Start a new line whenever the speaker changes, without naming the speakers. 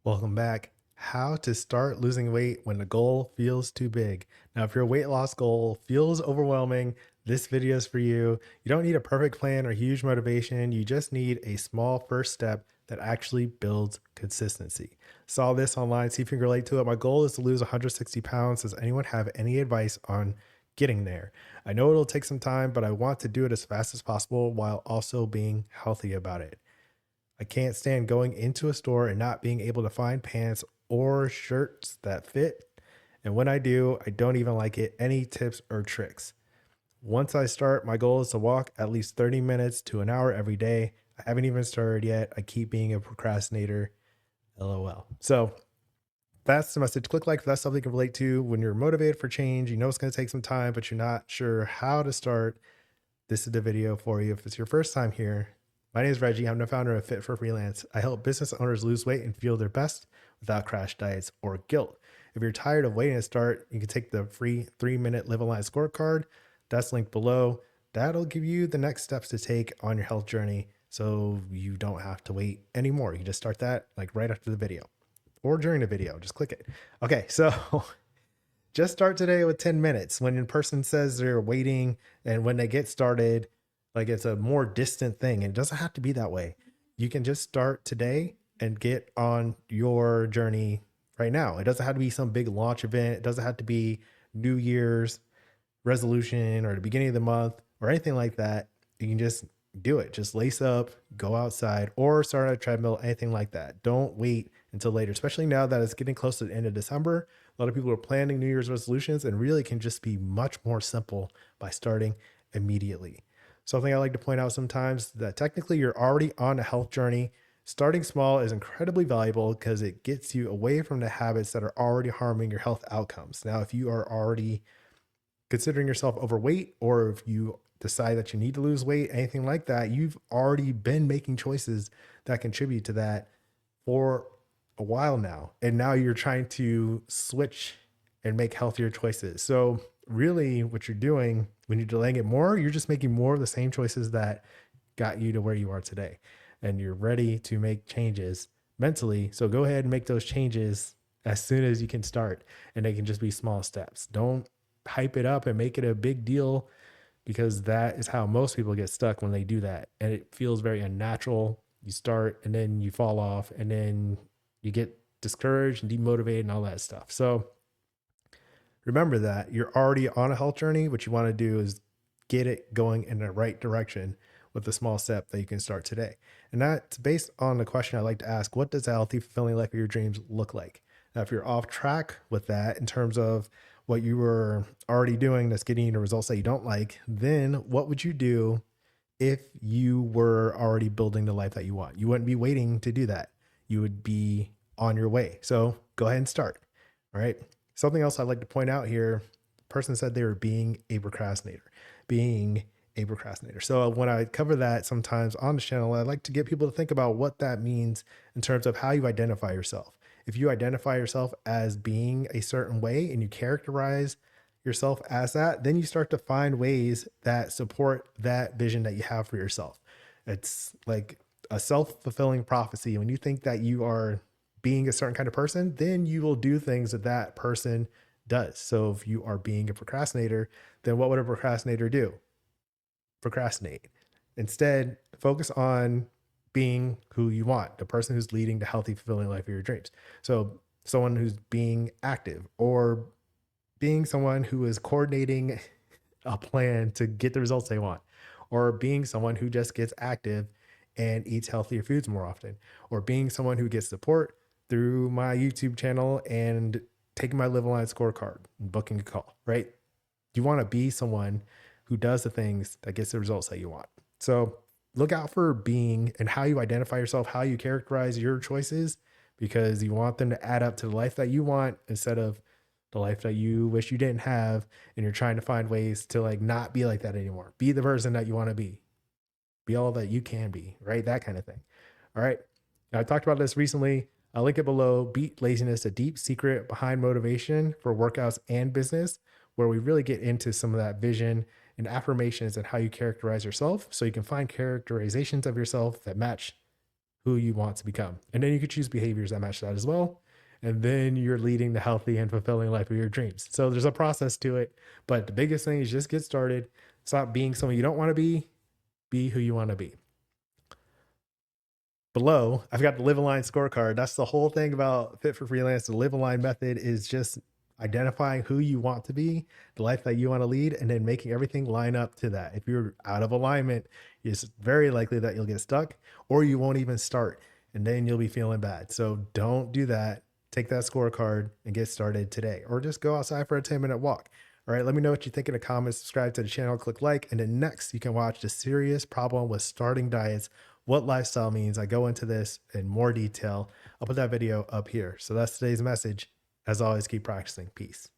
Welcome back. How to start losing weight when the goal feels too big. Now, if your weight loss goal feels overwhelming, this video is for you. You don't need a perfect plan or huge motivation. You just need a small first step that actually builds consistency. Saw this online, see if you can relate to it. My goal is to lose 160 pounds. Does anyone have any advice on getting there? I know it'll take some time, but I want to do it as fast as possible while also being healthy about it. I can't stand going into a store and not being able to find pants or shirts that fit. And when I do, I don't even like it. Any tips or tricks? Once I start, my goal is to walk at least 30 minutes to an hour every day. I haven't even started yet. I keep being a procrastinator. LOL. So that's the message. Click like if that's something you can relate to. When you're motivated for change, you know it's going to take some time, but you're not sure how to start. This is the video for you. If it's your first time here, my name is Reggie. I'm the founder of Fit for Freelance. I help business owners lose weight and feel their best without crash diets or guilt. If you're tired of waiting to start, you can take the free 3-minute Live Aligned scorecard. That's linked below. That'll give you the next steps to take on your health journey so you don't have to wait anymore. You can just start that like right after the video or during the video. Just click it. Okay, so just start today with 10 minutes. When a person says they're waiting and when they get started, like it's a more distant thing. And it doesn't have to be that way. You can just start today and get on your journey right now. It doesn't have to be some big launch event. It doesn't have to be New Year's resolution or the beginning of the month or anything like that. You can just do it. Just lace up, go outside, or start a treadmill, anything like that. Don't wait until later, especially now that it's getting close to the end of December. A lot of people are planning New Year's resolutions and really can just be much more simple by starting immediately. Something I like to point out sometimes that technically you're already on a health journey. Starting small is incredibly valuable because it gets you away from the habits that are already harming your health outcomes. Now, if you are already considering yourself overweight, or if you decide that you need to lose weight, anything like that, you've already been making choices that contribute to that for a while now. And now you're trying to switch and make healthier choices. So really what you're doing when you're delaying it more, you're just making more of the same choices that got you to where you are today. And you're ready to make changes mentally. So go ahead and make those changes as soon as you can start. And they can just be small steps. Don't hype it up and make it a big deal, because that is how most people get stuck when they do that. And it feels very unnatural. You start and then you fall off and then you get discouraged and demotivated and all that stuff. So remember that you're already on a health journey. What you want to do is get it going in the right direction with a small step that you can start today. And that's based on the question I like to ask: what does a healthy, fulfilling life of your dreams look like? Now, if you're off track with that in terms of what you were already doing that's getting you the results that you don't like, then what would you do if you were already building the life that you want? You wouldn't be waiting to do that. You would be on your way. So go ahead and start. All right. Something else I'd like to point out here: the person said they were being a procrastinator, being a procrastinator. So when I cover that sometimes on the channel, I like to get people to think about what that means in terms of how you identify yourself. If you identify yourself as being a certain way and you characterize yourself as that, then you start to find ways that support that vision that you have for yourself. It's like a self-fulfilling prophecy. When you think that you are being a certain kind of person, then you will do things that that person does. So if you are being a procrastinator, then what would a procrastinator do? Procrastinate. Instead, focus on being who you want, the person who's leading the healthy, fulfilling life of your dreams. So someone who's being active, or being someone who is coordinating a plan to get the results they want, or being someone who just gets active and eats healthier foods more often, or being someone who gets support through my YouTube channel and taking my Live Aligned scorecard and booking a call, right? You want to be someone who does the things that gets the results that you want. So look out for being and how you identify yourself, how you characterize your choices, because you want them to add up to the life that you want instead of the life that you wish you didn't have. And you're trying to find ways to like not be like that anymore. Be the person that you want to be. Be all that you can be, right? That kind of thing. All right. Now, I talked about this recently. I'll link it below. Beat Laziness, a deep secret behind motivation for workouts and business, where we really get into some of that vision and affirmations and how you characterize yourself, so you can find characterizations of yourself that match who you want to become. And then you could choose behaviors that match that as well. And then you're leading the healthy and fulfilling life of your dreams. So there's a process to it. But the biggest thing is just get started. Stop being someone you don't want to be who you want to be. Below, I've got the live aligned scorecard. That's the whole thing about Fit for Freelance. The live aligned method is just identifying who you want to be, the life that you want to lead, and then making everything line up to that. If you're out of alignment, it's very likely that you'll get stuck or you won't even start, and then you'll be feeling bad. So don't do that. Take that scorecard and get started today, or just go outside for a 10-minute walk. All right, let me know what you think in the comments. Subscribe to the channel, click like, and then next you can watch the serious problem with starting diets, what lifestyle means. I go into this in more detail. I'll put that video up here. So that's today's message. As always, keep practicing. Peace.